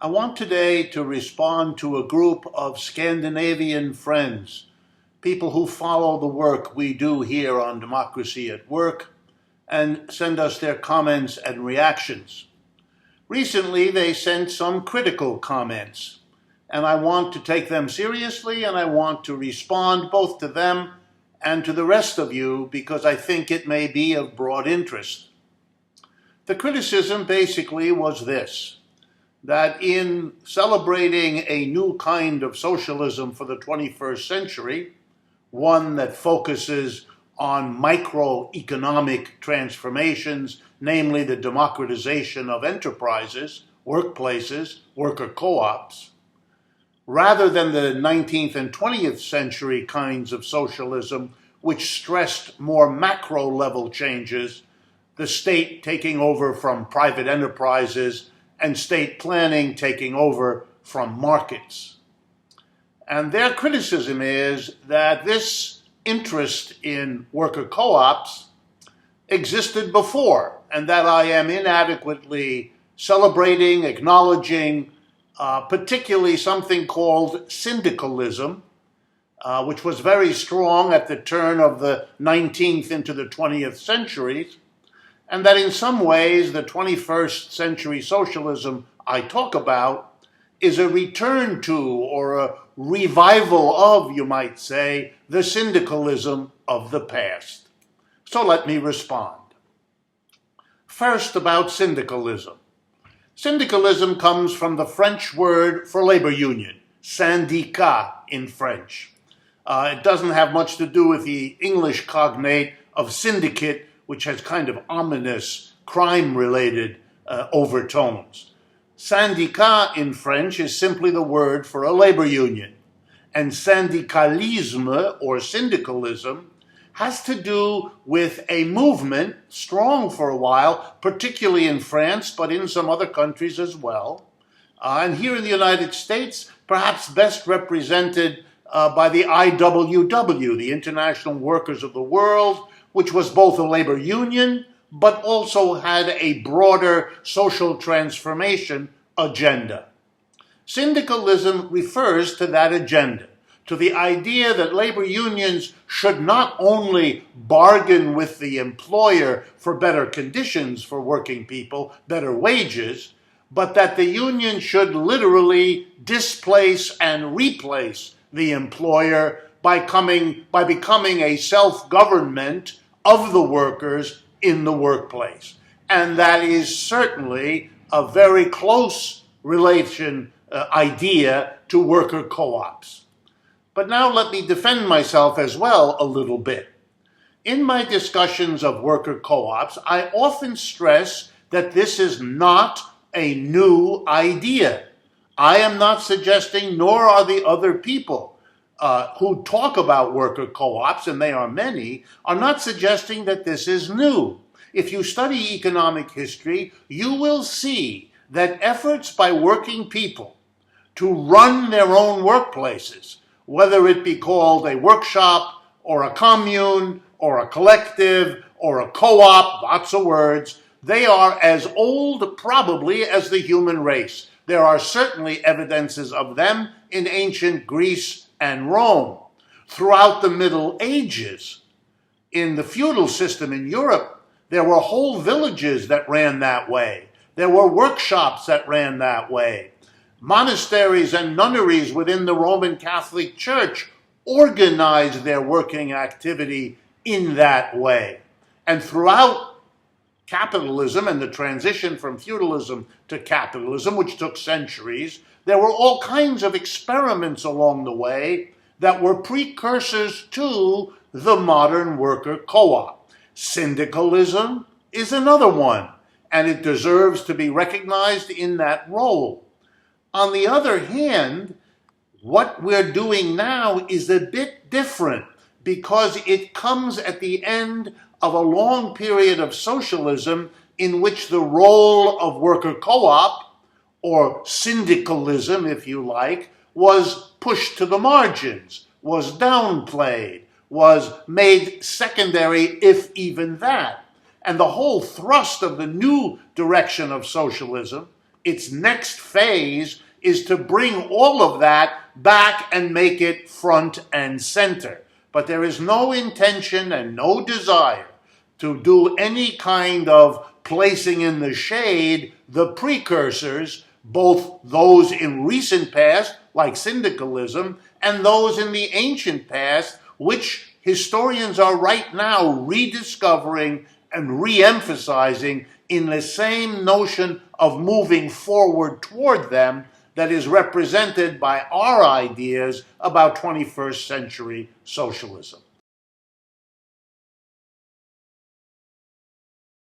I want today to respond to a group of Scandinavian friends, people who follow the work we do here on Democracy at Work, and send us their comments and reactions. Recently, they sent some critical comments, and I want to take them seriously, and I want to respond both to them and to the rest of you because I think it may be of broad interest. The criticism basically was this, that in celebrating a new kind of socialism for the 21st century, one that focuses on microeconomic transformations, namely the democratization of enterprises, workplaces, worker co-ops, rather than the 19th and 20th century kinds of socialism which stressed more macro-level changes, the state taking over from private enterprises and state planning taking over from markets. And their criticism is that this interest in worker co-ops existed before, and that I am inadequately celebrating, acknowledging, particularly something called syndicalism, which was very strong at the turn of the 19th into the 20th centuries, and that in some ways the 21st century socialism I talk about is a return to, or a revival of, you might say, the syndicalism of the past. So let me respond. First, about syndicalism. Syndicalism comes from the French word for labor union, syndicat in French. It doesn't have much to do with the English cognate of syndicate, which has kind of ominous, crime-related overtones. Syndicat in French is simply the word for a labor union. And syndicalism, or syndicalism, has to do with a movement, strong for a while, particularly in France, but in some other countries as well. And here in the United States, perhaps best represented by the IWW, the International Workers of the World, which was both a labor union, but also had a broader social transformation agenda. Syndicalism refers to that agenda, to the idea that labor unions should not only bargain with the employer for better conditions for working people, better wages, but that the union should literally displace and replace the employer by becoming a self-government of the workers in the workplace. And that is certainly a very close relation idea to worker co-ops. But now let me defend myself as well a little bit. In my discussions of worker co-ops, I often stress that this is not a new idea. I am not suggesting, nor are the other people who talk about worker co-ops, and they are many, are not suggesting that this is new. If you study economic history, you will see that efforts by working people to run their own workplaces, whether it be called a workshop or a commune or a collective or a co-op, lots of words, they are as old probably as the human race. There are certainly evidences of them in ancient Greece and Rome. Throughout the Middle Ages, in the feudal system in Europe, there were whole villages that ran that way. There were workshops that ran that way. Monasteries and nunneries within the Roman Catholic Church organized their working activity in that way. And throughout capitalism and the transition from feudalism to capitalism, which took centuries, there were all kinds of experiments along the way that were precursors to the modern worker co-op. Syndicalism is another one, and it deserves to be recognized in that role. On the other hand, what we're doing now is a bit different because it comes at the end of a long period of socialism in which the role of worker co-op, or syndicalism, if you like, was pushed to the margins, was downplayed, was made secondary, if even that. And the whole thrust of the new direction of socialism its next phase is to bring all of that back and make it front and center. But there is no intention and no desire to do any kind of placing in the shade the precursors, both those in recent past, like syndicalism, and those in the ancient past, which historians are right now rediscovering and re-emphasizing in the same notion of moving forward toward them that is represented by our ideas about 21st century socialism.